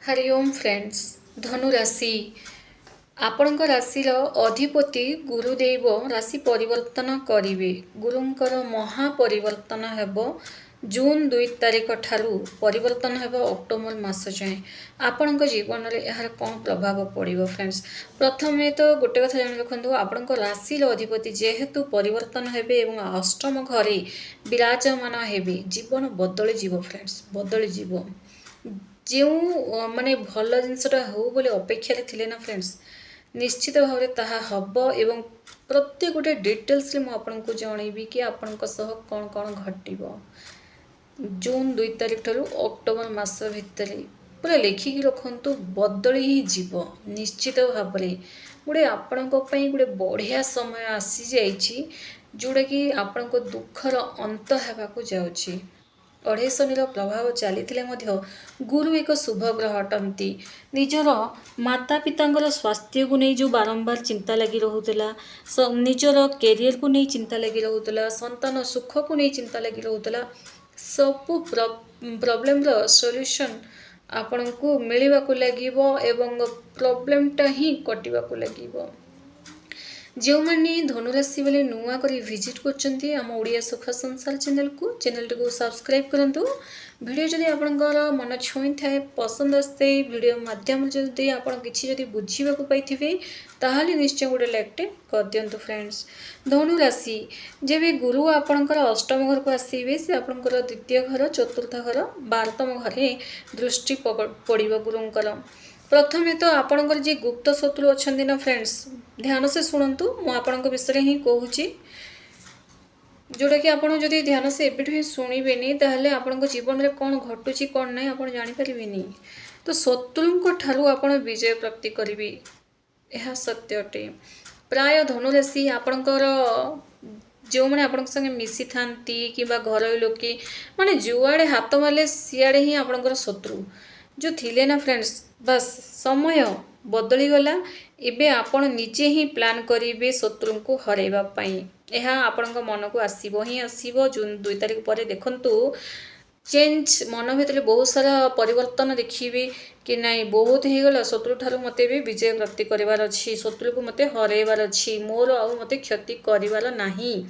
हरि ओम friends. धनु राशि आपणक राशि अधिपति गुरुदेव राशि परिवर्तन करिवे। गुरुंकर महापरिवर्तन हेबो जून 2 तारिख ठारू परिवर्तन हेबो अक्टोबर मास जाए। आपणक जीवन रे यार कौन प्रभाव पड़िबो फ्रेंड्स। प्रथमे तो गोटे कथा जान रखंतु आपणक राशि अधिपति जेहेतु परिवर्तन हेबे एवं अष्टम घरे विराजमान हेबे जीवन बदली जीवो फ्रेंड्स, बदली जीवो। जो माने भल जिनसटा हो बोले अपेक्षा थिले ना फ्रेंड्स, निश्चित भाव ताहा हब एवं प्रत्येक गोटे डिटेल्स रे आपको जनइबी कि आपणक सह कौन कौन घटिबो। जून 2 तारिख ठारू अक्टोबर मास भितर पूरा लेखिकी रखंतु, बदली ही जीव निश्चित भाव में गोटे आपण गोटे बढ़िया समय आसी जाइए जोड़ा कि आपण को दुखर अंत होगा जाउछि। 28 शनिर प्रभाव चली गुरु एक शुभ ग्रह अटंती। निजर माता पिता स्वास्थ्य को नहीं जो बारंबार चिंता लगी रोला, निजर कैरियर को नहीं चिंता लगी रोला, संतान सुख को नहीं चिंता लगी रोला, सबू प्रॉब्लम रो सॉल्यूशन आपण को मिलवा को लगिबो एवं प्रॉब्लमटा ही कटिबा को लगिबो। जो मैंने धनुराशि वाले नुआ करी विजिट करछंती आम ओडिया सुख संसार चैनल को सब्सक्राइब करंतु। वीडियो जदि आपनकर मन छुई थाए पसंद आसते वीडियो माध्यम जदि आपन किछि जदि बुझीबा को पाइथिबे ताहाले निश्चय गोटे लाइकटे कर दियंतु फ्रेंड्स। धनुराशि जेबे गुरु आपनकर अष्टम घर को आसीबे से आपनकर द्वितीय घर, चतुर्थ घर, 12तम घरे दृष्टि पड़िबो गुरुंकर। प्रथमे तो आपणकर जी गुप्त शत्रु अच्छा ना फ्रेंड्स, ध्यान से शुणु मु आपण विषय ही कहूँ जोटा कि आप जदि ध्यान से एबठू ही शुणवे ताहले आपण जीवन में कौन घटुची कौन ना आप जानीपारे। तो शत्रु ठारू आप विजय प्राप्ति करेंगे, यह सत्य अटे। प्राय धनुराशि आपणकर जो मैंने आप संगे मिसी था कि घर लोके माने जुआड़े हाथ मारे सियाड़े ही आपणकर शत्रु जो थिले ना फ्रेंड्स, बस समय बदली गला। एबे आपण निजे ही प्लान करिवे शत्रु को हरैबा पई, यह आपण मन को आसीबो ही आसीबो। जून 2 तारिख पर देखंतु चेंज मन भीतर बहुत सारा परिवर्तन देखिए कि नहीं बहुत ही गला। शत्रु ठारू मते भी विजय प्राप्ति करिवार अछि, शत्रु को मते हरैबार अछि, मोर आ मते क्षति करिवार नाही।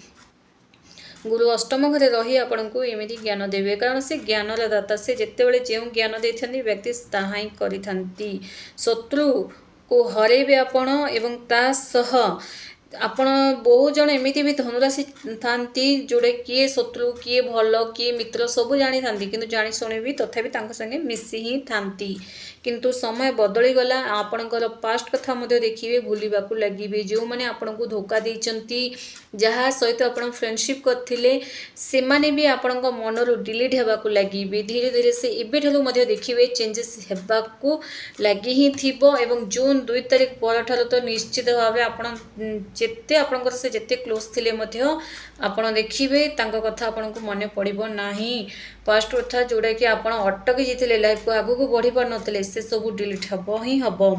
गुरु अष्टम घरे रही आपण को एमती ज्ञान देवे, कारण से ज्ञानर दाता से जितेबाला जो ज्ञान देते व्यक्ति ताहा ही करिथांती। शत्रु को हरैबे आपण एवं ता सह आपण बहुत जन एमती भी धनुराशि थांती जोड़े किए शत्रु किए भल किए मित्र सब जानी था, किंतु जानी शुणी भी तथापि तांको संगे मिसी ही थांती। किंतु समय बदली गला, आपणकर पास्ट कथा मध्य देखिए भूलिबा को लगिबे। जो माने आपण को धोखा देइचंती, जहा सहित आपण फ्रेंडशिप करथिले से माने भी आपण को मनरु डिलीट हेबा को लगिबे। धीरे धीरे से एबे ठलु मध्य देखिबे चेंजेस हेबा को लगी ही थिबो। एवं जून 2 तारिख पर ठारो तो निश्चित भावे आपण जेते आपणकर से जेते क्लोज थिले मध्य आपण देखिबे तांको कथा आपण को मने पड़िबो नाही। पास्ट कथा जोड़ा कि आपण अटकी जेथिले लाइफ को आगु को बढ़ी पार नथिले से सब डिलीट हबो ही हबो।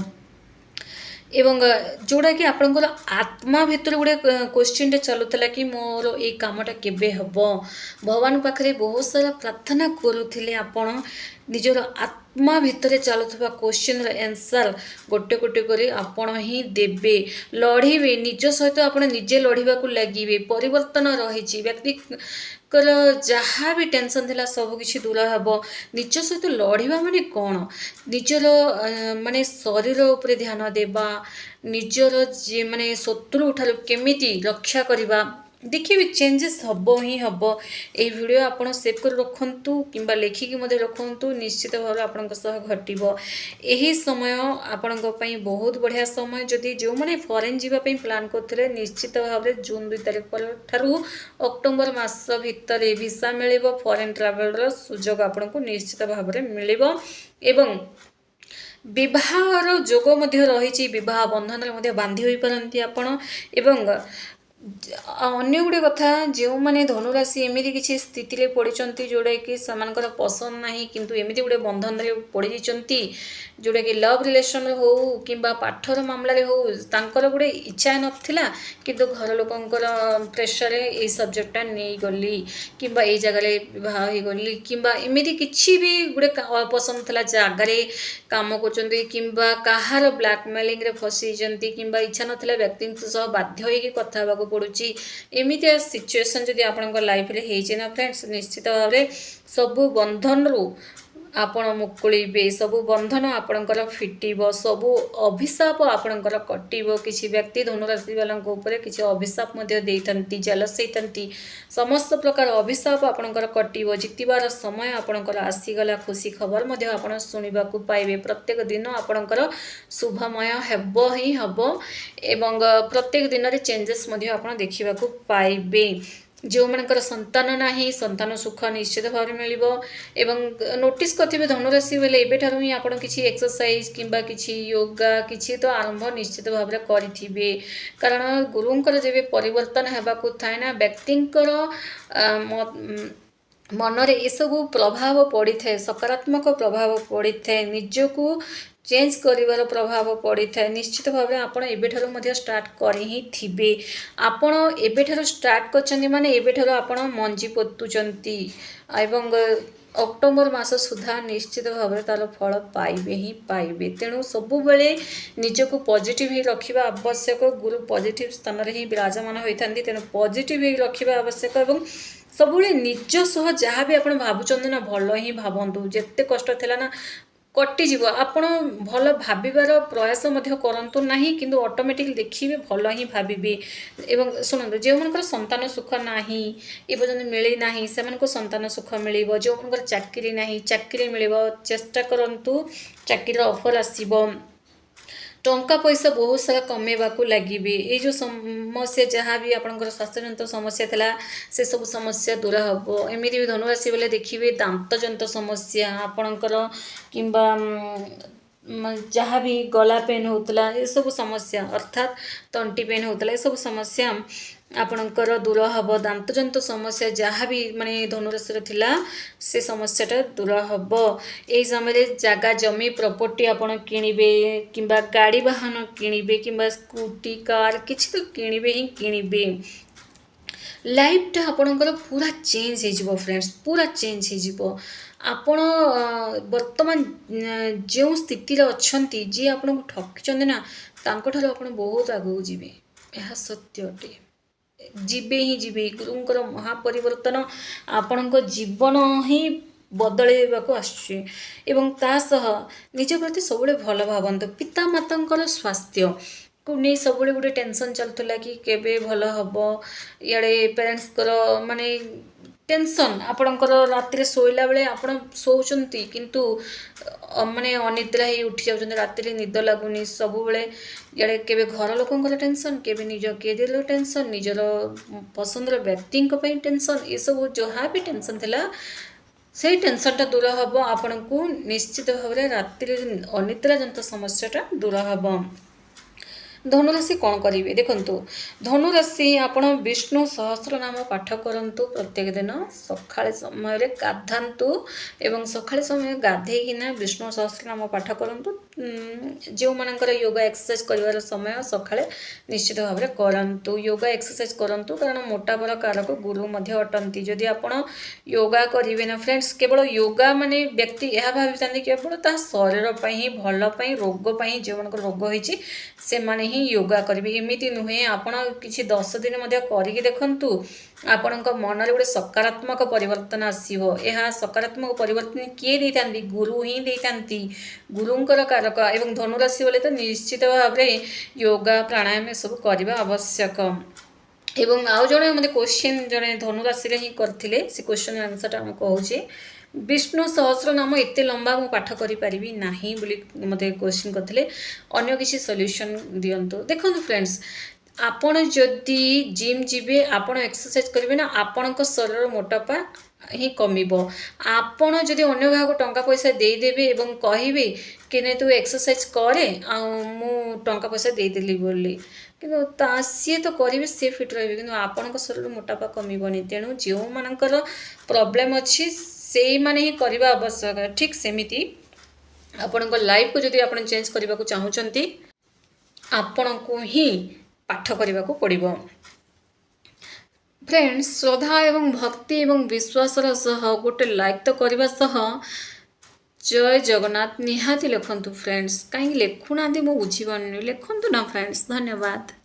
एवं जोड़ा कि आपणकर आत्मा भितर गोटे क्वेश्चन चलुला कि मोर ये कामटा केबे हबो। भगवान पाखरे बहुत सारा प्रार्थना करुथिले, आपण निजर आत्मा भितर चलुवा क्वेश्चन आंसर गोटे गोटे करी आपण ही देबे, लड़िबे निज सहित आपण निजे लड़िबा को लगिबे। परिवर्तन रही व्यक्ति जहाँ भी टेंशन थिला सब किछि दूर हबो। निज सहित लड़िबा माने कौन, निजर माने शरीर उपरे ध्यान देबा, निजर जे माने शत्रु ठारू केमिति रक्षा करबा देखिए चेंजेस हबो ही हबो। ए वीडियो आपण सेव कर रखंतु किंबा लेखिकी मध्ये रखंतु, निश्चित भाव आपनक सह घटिबो। एही समय आपनक पई बहुत बढ़िया समय। जदि जो माने फॉरेन जीवा पई प्लान करथिले निश्चित भाव रे जून 2 तारिख पर ठारू अक्टोबर मास भितर वीसा मिलिबो। फॉरेन ट्रैवल रो सुजोग आपनक निश्चित भाव रे मिलिबो। एवं विवाहर जोग मध्य रही, विवाह बंधन मध्ये बांधी होई परंती आपण। एवं ଅନ୍ୟ ଗୋଟେ କଥା, ଯେଉଁମାନେ ଧନୁରାଶି ଏମିତି କିଛି ସ୍ଥିତିରେ ପଡ଼ିଛନ୍ତି ଯେଉଁଟାକି ସେମାନଙ୍କର ପସନ୍ଦ ନାହିଁ, କିନ୍ତୁ ଏମିତି ଗୋଟେ ବନ୍ଧନରେ ପଡ଼ିଯାଇଛନ୍ତି ଯେଉଁଟାକି ଲଭ୍ ରିଲେସନ୍ରେ ହେଉ କିମ୍ବା ପାଠର ମାମଲାରେ ହେଉ, ତାଙ୍କର ଗୋଟେ ଇଚ୍ଛା ନଥିଲା କିନ୍ତୁ ଘର ଲୋକଙ୍କର ପ୍ରେସରରେ ଏଇ ସବଜେକ୍ଟଟା ନେଇଗଲି କିମ୍ବା ଏଇ ଜାଗାରେ ବିବାହ ହେଇଗଲି କିମ୍ବା ଏମିତି କିଛି ବି ଗୋଟେ ଅପସନ୍ଦ ଥିଲା ଜାଗାରେ କାମ କରୁଛନ୍ତି କିମ୍ବା କାହାର ବ୍ଲାକମେଲିଂରେ ଫସିଯାଇଛନ୍ତି କିମ୍ବା ଇଚ୍ଛା ନଥିଲା ବ୍ୟକ୍ତିଙ୍କ ସହ ବାଧ୍ୟ ହୋଇକି କଥା ହେବାକୁ ପଡ଼ୁଛି। ଏମିତିଆ ସିଚୁଏସନ୍ ଯଦି ଆପଣଙ୍କ ଲାଇଫରେ ହେଇଛି ନା ଫ୍ରେଣ୍ଡସ୍, ନିଶ୍ଚିତ ଭାବରେ ସବୁ ବନ୍ଧନରୁ ଆପଣ ମୁକୁଳିବେ, ସବୁ ବନ୍ଧନ ଆପଣଙ୍କର ଫିଟିବ, ସବୁ ଅଭିଶାପ ଆପଣଙ୍କର କଟିବ। କିଛି ବ୍ୟକ୍ତି ଧନୁରାଶି ବାଲାଙ୍କ ଉପରେ କିଛି ଅଭିଶାପ ମଧ୍ୟ ଦେଇଥାନ୍ତି, ଜେଲସ୍ ହେଇଥାନ୍ତି। ସମସ୍ତ ପ୍ରକାର ଅଭିଶାପ ଆପଣଙ୍କର କଟିବ। ଜିତିବାର ସମୟ ଆପଣଙ୍କର ଆସିଗଲା। ଖୁସି ଖବର ମଧ୍ୟ ଆପଣ ଶୁଣିବାକୁ ପାଇବେ। ପ୍ରତ୍ୟେକ ଦିନ ଆପଣଙ୍କର ଶୁଭମୟ ହେବ ହିଁ ହେବ ଏବଂ ପ୍ରତ୍ୟେକ ଦିନରେ ଚେଞ୍ଜେସ୍ ମଧ୍ୟ ଆପଣ ଦେଖିବାକୁ ପାଇବେ। ଯେଉଁମାନଙ୍କର ସନ୍ତାନ ନାହିଁ, ସନ୍ତାନ ସୁଖ ନିଶ୍ଚିତ ଭାବରେ ମିଳିବ। ଏବଂ ନୋଟିସ୍ କରିଥିବେ ଧନୁରାଶି ବେଲେ ଏବେଠାରୁ ହିଁ ଆପଣ କିଛି ଏକ୍ସରସାଇଜ୍ କିମ୍ବା କିଛି ୟୋଗା କିଛି ତ ଆରମ୍ଭ ନିଶ୍ଚିତ ଭାବରେ କରିଥିବେ। କାରଣ ଗୁରୁଙ୍କର ଯେବେ ପରିବର୍ତ୍ତନ ହେବାକୁ ଥାଏ ନା, ବ୍ୟକ୍ତିଙ୍କର ମନରେ ଏସବୁ ପ୍ରଭାବ ପଡ଼ିଥାଏ, ସକାରାତ୍ମକ ପ୍ରଭାବ ପଡ଼ିଥାଏ, ନିଜକୁ ଚେଞ୍ଜ କରିବାର ପ୍ରଭାବ ପଡ଼ିଥାଏ। ନିଶ୍ଚିତ ଭାବରେ ଆପଣ ଏବେଠାରୁ ମଧ୍ୟ ଷ୍ଟାର୍ଟ କରି ହିଁ ଥିବେ। ଆପଣ ଏବେଠାରୁ ଷ୍ଟାର୍ଟ କରିଛନ୍ତି ମାନେ ଏବେଠାରୁ ଆପଣ ମଞ୍ଜି ପୋତୁଛନ୍ତି ଏବଂ ଅକ୍ଟୋବର ମାସ ସୁଦ୍ଧା ନିଶ୍ଚିତ ଭାବରେ ତା'ର ଫଳ ପାଇବେ ହିଁ ପାଇବେ। ତେଣୁ ସବୁବେଳେ ନିଜକୁ ପଜିଟିଭ୍ ହିଁ ରଖିବା ଆବଶ୍ୟକ। ଗୁରୁ ପଜିଟିଭ୍ ସ୍ଥାନରେ ହିଁ ବିରାଜମାନ ହୋଇଥାନ୍ତି, ତେଣୁ ପଜିଟିଭ୍ ହିଁ ରଖିବା ଆବଶ୍ୟକ ଏବଂ ସବୁବେଳେ ନିଜ ସହ ଯାହା ବି ଆପଣ ଭାବୁଛନ୍ତି ନା ଭଲ ହିଁ ଭାବନ୍ତୁ। ଯେତେ କଷ୍ଟ ଥିଲା ନା କଟିଯିବ। ଆପଣ ଭଲ ଭାବିବାର ପ୍ରୟାସ ମଧ୍ୟ କରନ୍ତୁ ନାହିଁ, କିନ୍ତୁ ଅଟୋମେଟିକ୍ ଦେଖିବେ ଭଲ ହିଁ ଭାବିବେ। ଏବଂ ଶୁଣନ୍ତୁ, ଯେଉଁମାନଙ୍କର ସନ୍ତାନ ସୁଖ ନାହିଁ, ଏ ପର୍ଯ୍ୟନ୍ତ ମିଳିନାହିଁ, ସେମାନଙ୍କୁ ସନ୍ତାନ ସୁଖ ମିଳିବ। ଯେଉଁମାନଙ୍କର ଚାକିରି ନାହିଁ, ଚାକିରି ମିଳିବ। ଚେଷ୍ଟା କରନ୍ତୁ, ଚାକିରିର ଅଫର୍ ଆସିବ। ଟଙ୍କା ପଇସା ବହୁତ ସାରା କମେଇବାକୁ ଲାଗିବେ। ଏଇ ଯେଉଁ ସମସ୍ୟା ଯାହା ବି ଆପଣଙ୍କର ସ୍ୱାସ୍ଥ୍ୟଜନିତ ସମସ୍ୟା ଥିଲା, ସେସବୁ ସମସ୍ୟା ଦୂର ହେବ। ଏମିତି ବି ଧନୁରାଶି ବେଲେ ଦେଖିବେ ଦାନ୍ତଜନିତ ସମସ୍ୟା ଆପଣଙ୍କର କିମ୍ବା ଯାହା ବି ଗଳା ପେନ୍ ହେଉଥିଲା, ଏସବୁ ସମସ୍ୟା ଅର୍ଥାତ୍ ତଣ୍ଟି ପେନ୍ ହେଉଥିଲା, ଏସବୁ ସମସ୍ୟା ଆପଣଙ୍କର ଦୂର ହେବ। ଦାନ୍ତଜନିତ ସମସ୍ୟା ଯାହା ବି ମାନେ ଧନୁରାଶିରେ ଥିଲା, ସେ ସମସ୍ୟାଟା ଦୂର ହେବ। ଏହି ସମୟରେ ଜାଗା ଜମି ପ୍ରପର୍ଟି ଆପଣ କିଣିବେ କିମ୍ବା ଗାଡ଼ି ବାହନ କିଣିବେ କିମ୍ବା ସ୍କୁଟି କାର୍ କିଛି ତ କିଣିବେ ହିଁ କିଣିବେ। ଲାଇଫ୍ଟା ଆପଣଙ୍କର ପୁରା ଚେଞ୍ଜ ହେଇଯିବ ଫ୍ରେଣ୍ଡସ୍, ପୁରା ଚେଞ୍ଜ ହେଇଯିବ। ଆପଣ ବର୍ତ୍ତମାନ ଯେଉଁ ସ୍ଥିତିରେ ଅଛନ୍ତି, ଯିଏ ଆପଣଙ୍କୁ ଠକିଛନ୍ତି ନା, ତାଙ୍କଠାରୁ ଆପଣ ବହୁତ ଆଗକୁ ଯିବେ। ଏହା ସତ୍ୟ ଅଟେ। ଯିବେ ହିଁ ଯିବେ। ଗୁରୁଙ୍କର ମହାପରିବର୍ତ୍ତନ ଆପଣଙ୍କ ଜୀବନ ହିଁ ବଦଳାଇବାକୁ ଆସୁଛି। ଏବଂ ତା ସହ ନିଜ ପ୍ରତି ସବୁବେଳେ ଭଲ ଭାବନ୍ତୁ। ପିତାମାତାଙ୍କର ସ୍ୱାସ୍ଥ୍ୟକୁ ନେଇ ସବୁବେଳେ ଗୋଟେ ଟେନସନ୍ ଚାଲୁଥିଲା କି କେବେ ଭଲ ହେବ। ଇଆଡ଼େ ପ୍ୟାରେଣ୍ଟସ୍ଙ୍କର ମାନେ ଟେନସନ୍, ଆପଣଙ୍କର ରାତିରେ ଶୋଇଲା ବେଳେ ଆପଣ ଶୋଉଛନ୍ତି କିନ୍ତୁ ମାନେ ଅନିଦ୍ରା ହେଇ ଉଠି ଯାଉଛନ୍ତି, ରାତିରେ ନିଦ ଲାଗୁନି ସବୁବେଳେ। ଇଆଡ଼େ କେବେ ଘର ଲୋକଙ୍କର ଟେନସନ୍, କେବେ ନିଜ କ୍ୟାରିୟରର ଟେନସନ୍, ନିଜର ପସନ୍ଦର ବ୍ୟକ୍ତିଙ୍କ ପାଇଁ ଟେନସନ୍, ଏସବୁ ଯାହା ବି ଟେନସନ୍ ଥିଲା ସେଇ ଟେନସନ୍ଟା ଦୂର ହେବ। ଆପଣଙ୍କୁ ନିଶ୍ଚିତ ଭାବରେ ରାତିରେ ଅନିଦ୍ରାଜନିତ ସମସ୍ୟାଟା ଦୂର ହେବ। ଧନୁରାଶି କ'ଣ କରିବେ ଦେଖନ୍ତୁ। ଧନୁରାଶି ଆପଣ ବିଷ୍ଣୁ ସହସ୍ରନାମ ପାଠ କରନ୍ତୁ ପ୍ରତ୍ୟେକ ଦିନ ସକାଳେ ସମୟରେ ଗାଧାନ୍ତୁ ଏବଂ ସକାଳେ ସମୟ ଗାଧେଇକିନା ବିଷ୍ଣୁ ସହସ୍ରନାମ ପାଠ କରନ୍ତୁ। ଯେଉଁମାନଙ୍କର ୟୋଗା ଏକ୍ସରସାଇଜ୍ କରିବାର ସମୟ ସକାଳେ ନିଶ୍ଚିତ ଭାବରେ କରନ୍ତୁ। ୟୋଗା ଏକ୍ସରସାଇଜ୍ କରନ୍ତୁ, କାରଣ ମୋଟାପର କାରକ ଗୁରୁ ମଧ୍ୟ ଅଟନ୍ତି। ଯଦି ଆପଣ ୟୋଗା କରିବେ ନା ଫ୍ରେଣ୍ଡସ୍, କେବଳ ୟୋଗା ମାନେ ବ୍ୟକ୍ତି ଏହା ଭାବିଥାନ୍ତି କେବଳ ତା ଶରୀର ପାଇଁ ହିଁ, ଭଲ ପାଇଁ, ରୋଗ ପାଇଁ, ଯେଉଁମାନଙ୍କର ରୋଗ ହେଇଛି ସେମାନେ ହିଁ ୟୋଗା କରିବେ, ଏମିତି ନୁହେଁ। ଆପଣ କିଛି 10 ଦିନ ମଧ୍ୟ କରିକି ଦେଖନ୍ତୁ, ଆପଣଙ୍କ ମନରେ ଗୋଟେ ସକାରାତ୍ମକ ପରିବର୍ତ୍ତନ ଆସିବ। ଏହା ସକାରାତ୍ମକ ପରିବର୍ତ୍ତନ କିଏ ଦେଇଥାନ୍ତି? ଗୁରୁ ହିଁ ଦେଇଥାନ୍ତି। ଗୁରୁଙ୍କର କାରକ ଏବଂ ଧନୁରାଶି ବୋଲେ ତ ନିଶ୍ଚିତ ଭାବରେ ୟୋଗା ପ୍ରାଣାୟାମ ଏସବୁ କରିବା ଆବଶ୍ୟକ। ଏବଂ ଆଉ ଜଣେ ମୋତେ କ୍ୱେଶ୍ଚିନ୍ ଜଣେ ଧନୁରାଶିରେ ହିଁ କରିଥିଲେ, ସେ କ୍ୱେଶ୍ଚିନ୍ର ଆନ୍ସର୍ଟା ମୁଁ କହୁଛି। ବିଷ୍ଣୁ ସହସ୍ରନାମ ଏତେ ଲମ୍ବା ମୁଁ ପାଠ କରିପାରିବି ନାହିଁ ବୋଲି ମୋତେ କ୍ୱେଶ୍ଚିନ୍ କରିଥିଲେ। ଅନ୍ୟ କିଛି ସଲ୍ୟୁସନ୍ ଦିଅନ୍ତୁ। ଦେଖନ୍ତୁ ଫ୍ରେଣ୍ଡସ୍, ଆପଣ ଯଦି ଜିମ୍ ଯିବେ, ଆପଣ ଏକ୍ସରସାଇଜ୍ କରିବେ ନା, ଆପଣଙ୍କ ଶରୀରର ମୋଟାପା ହିଁ କମିବ। ଆପଣ ଯଦି ଅନ୍ୟ କାହାକୁ ଟଙ୍କା ପଇସା ଦେଇଦେବେ ଏବଂ କହିବେ କି ନାଇଁ ତୁ ଏକ୍ସରସାଇଜ କରେ ଆଉ ମୁଁ ଟଙ୍କା ପଇସା ଦେଇଦେଲି ବୋଲି, କିନ୍ତୁ ସିଏ ତ କରିବେ, ସିଏ ଫିଟ୍ ରହିବେ, କିନ୍ତୁ ଆପଣଙ୍କ ଶରୀରରୁ ମୋଟାପା କମିବନି। ତେଣୁ ଯେଉଁମାନଙ୍କର ପ୍ରୋବ୍ଲେମ୍ ଅଛି ସେଇମାନେ ହିଁ କରିବା ଆବଶ୍ୟକ। ଠିକ୍ ସେମିତି ଆପଣଙ୍କ ଲାଇଫକୁ ଯଦି ଆପଣ ଚେଞ୍ଜ କରିବାକୁ ଚାହୁଁଛନ୍ତି, ଆପଣଙ୍କୁ ହିଁ ପାଠ କରିବାକୁ ପଡ଼ିବ। ଫ୍ରେଣ୍ଡସ୍, ଶ୍ରଦ୍ଧା ଏବଂ ଭକ୍ତି ଏବଂ ବିଶ୍ୱାସର ସହ ଗୋଟେ ଲାଇକ୍ ତ କରିବା ସହ ଜୟ ଜଗନ୍ନାଥ ନିହାତି ଲେଖନ୍ତୁ ଫ୍ରେଣ୍ଡସ୍। କାହିଁକି ଲେଖୁନାହାନ୍ତି ମୁଁ ବୁଝିପାରୁନି, ଲେଖନ୍ତୁ ନା ଫ୍ରେଣ୍ଡସ୍। ଧନ୍ୟବାଦ।